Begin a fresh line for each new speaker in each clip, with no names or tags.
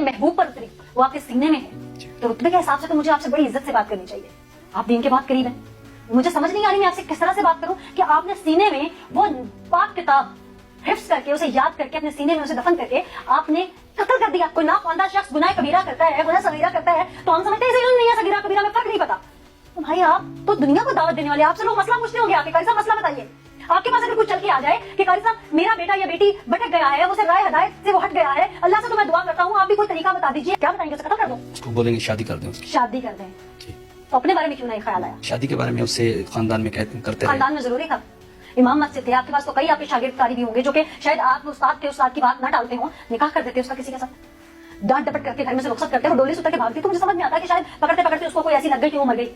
महबूब पर उतरी, वो आपके सीने में है। तो रुतबे के हिसाब से तो मुझे आपसे बड़ी इज्जत से बात करनी चाहिए। आप दीन के बहुत करीब हैं। मुझे समझ नहीं आ रही मैं आपसे किस तरह से बात करूं कि आपने सीने में वो पाक किताब हिफ्ज करके, उसे याद करके, अपने सीने में उसे दफन करके आपने कत्ल कर दिया। कोई नाख्वानदा शख्स गुनाह कबीरा करता है, गुनाह सगीरा करता है, तो हम समझते हैं इसे इल्म नहीं है, सगीरा कबीरा में फर्क नहीं पता। तो भाई आप तो दुनिया को दावत देने वाले, आपसे लोग मसला पूछते होंगे, आपके कारी साहब मसला बताइए। आपके पास अगर कुछ चल के आ जाए कि कारी साहब मेरा बेटा या बेटी भटक गया है, उसे राह हदायत से वो हट गया है, अल्लाह से तो मैं दुआ करता हूँ, आप भी कोई तरीका बता दीजिए, क्या बताएंगे? उसे कत्ल कर दो?
उसको बोलेंगे शादी कर दें उसकी।
शादी कर दें। तो अपने बारे में क्यों नहीं ख्याल आया?
शादी के बारे में उससे खानदान में करते रहे।
खानदान में जरूरी था। इमाम मस्जिद थे, आपके पास तो कई आपके शागिर्दकारी भी होंगे जो कि शायद आप उस्ताद थे, उस्ताद की बात ना डालते हो, निकाह कर देते उसका किसी के साथ, डांट डपट करके घर में से रुखसत करते हो, डोली से उतर के भागती। तो मुझे समझ में आता है कि शायद पकड़ते पकड़ते उसको कोई ऐसी लग गई कि वो मर गई।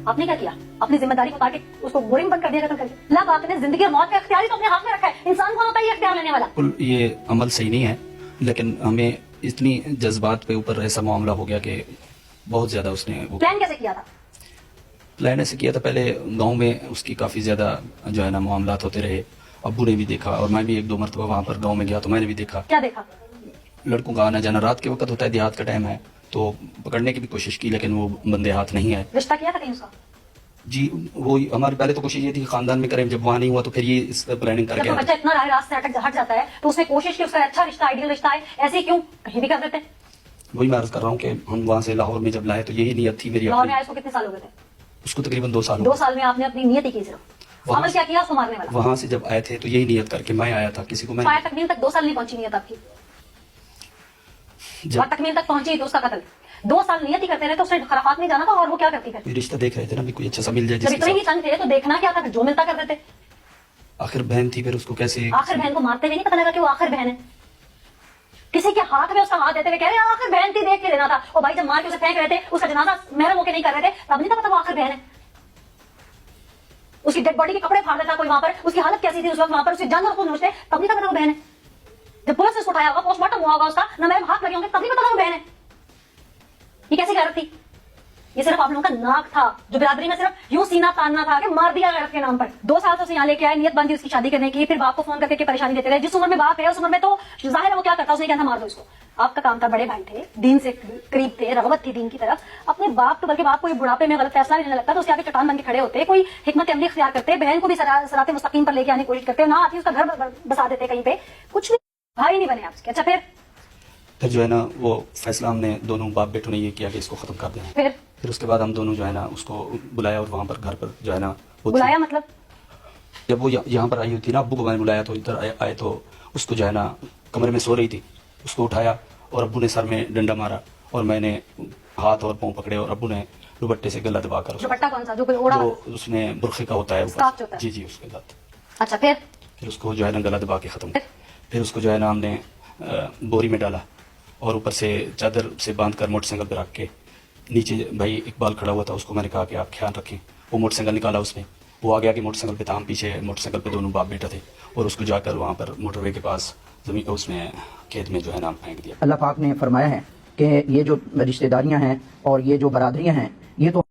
आपने क्या किया? अपनी जिम्मेदारी को उतार के उसको बोरिंग बंद कर दिया, खत्म कर दिया। लब आपने जिंदगी और मौत का इख्तियार तो अपने हाथ में रखा है। इंसान कौन होता है ये इख्तियार लेने वाला?
ये अमल सही नहीं है, लेकिन हमें इतनी जज्बात पे ऊपर ऐसा मामला हो गया कि बहुत ज्यादा उसने
प्लान कैसे किया था?
प्लान ऐसे किया था, पहले गांव में उसकी काफी ज्यादा जो है ना मामलात होते रहे। अब्बू ने भी देखा और मैं भी एक दो मरतबा वहां पर गांव में गया तो मैंने भी देखा।
क्या देखा?
लड़कों का आना जाना रात के वक्त होता है, देहात का टाइम है, तो पकड़ने की भी कोशिश की लेकिन वो बंदे हाथ नहीं आए।
रिश्ता किया था कहीं उसका?
जी, वो हमारी पहले तो कोशिश ये थी कि खानदान में करें, जब वहाँ नहीं हुआ तो फिर ये इस प्लानिंग करके
जब बच्चा इतना राह से हट जाता है तो उसने कोशिश की उसका अच्छा रिश्ता, आइडियल रिश्ता है, ऐसे क्यों कहीं भी कर देते?
वही मैं अर्ज कर रहा हूँ कि हम वहाँ से लाहौर में जब लाए तो यही नीयत थी मेरी।
लाहौर में आए उसको कितने साल हो गए थे?
उसको तकरीबन 2 साल।
2 साल में आपने अपनी नियत ही की, सिर्फ अमल क्या किया उसको मारने वाला?
वहाँ से जब आए थे तो यही नियत करके मैं आया था, किसी को मैं
फायर तकमील तक 2 साल नहीं पहुंची नियत आपकी, जब तकमील तक पहुंची तो उसका कत्ल। 2 साल नियत ही करते रहे तो उसने खराफात नहीं जाना था। और वो क्या करती है?
रिश्ता देख रहे थे ना, भी कोई अच्छा सा मिल जाए।
जब इतने ही चंद थे तो देखना क्या था, जो मिलता कर देते।
आखिर बहन थी, फिर उसको कैसे
आखिर बहन को मारते हुए नहीं पता लगा कि वो आखिर बहन है? किसी के हाथ में उसका हाथ देते हुए कह रहे हैं आखिर बहन थी, देख के लेना था। और भाई जब मार के उसे फेंक रहे थे, उसका जनाजा महरम होके नहीं कर रहे थे, तब नहीं था पता वो आखिर बहन है। उसकी डेड बॉडी के कपड़े फाड़ देता कोई वहां पर, उसकी हालत कैसी थी उस वक्त वहां पर, उसके जानवर को नोचते, तब नहीं था पता वो बहन है। जब पुलिस ने उसको उठाया होगा, पोस्टमार्टम हुआ होगा उसका, ना मेरे हाथ लगे होंगे, तब नहीं पता वो बहन है। ये कैसी गैरत थी? ये सिर्फ आप लोगों का नाक था, जो बिरादरी में सिर्फ यूं सीना तानना था कि मार दिया गैरत के नाम पर। 2 साल से उसे यहाँ लेके आए, नियत बंदी उसकी शादी करने की, फिर बाप को फोन करके परेशानी देते रहे। जिस उम्र में बाप है उस उम्र में तो जाहिर है वो क्या करता, उसने कहना मार दो इसको। आपका काम था, बड़े भाई थे, दीन से करीब थे, रगबत थी दीन की तरफ, अपने बाप तो बल्कि बाप को ये बुढ़ापे में गलत फैसला लेने लगता तो उसके आगे चट्टान बन के खड़े होते, कोई हिकमत अमली इख्तियार करते, बहन को भी सराते मुस्तकीम पर लेके आने की कोशिश करते, ना आती उसका घर बसा देते कहीं पे, कुछ नहीं, भाई नहीं बने आपके। अच्छा
फिर जो है ना वो फैसला हमने दोनों बाप बेटों ने ये किया कि इसको खत्म कर देना। फिर उसके बाद हम दोनों जो है ना उसको बुलाया और वहाँ पर घर पर जो है ना
बुलाया, मतलब
जब वो यहाँ पर आई हुई थी ना, अब्बू को मैंने बुलाया तो इधर आए तो उसको जो है ना कमरे में सो रही थी, उसको उठाया और अब्बू ने सर में डंडा मारा और मैंने हाथ और पाँव पकड़े और अब्बू ने दुपट्टे से गला दबा कर,
दुपट्टा कौन सा जो ओढ़ा,
उसमें बुरखे का होता है ऊपर, जी जी उसके साथ।
अच्छा फिर
उसको जो है ना गला दबा के खत्म। फिर उसको जो है ना हमने बोरी में डाला और ऊपर से चादर से बांध कर मोटरसाइकिल पर रख के नीचे भाई इकबाल खड़ा हुआ था, उसको मैंने कहा कि आप ख्याल रखें। वो मोटरसाइकिल निकाला उसने, वो आ गया कि मोटरसाइकिल पे था, हम पीछे मोटरसाइकिल पे दोनों बाप बेटा थे और उसको जाकर वहाँ पर मोटरवे के पास जमीन को उसने खेत में जो है ना फेंक दिया।
अल्लाह पाक ने फरमाया है कि ये जो रिश्तेदारियाँ हैं और ये जो बरादरियाँ हैं, ये तो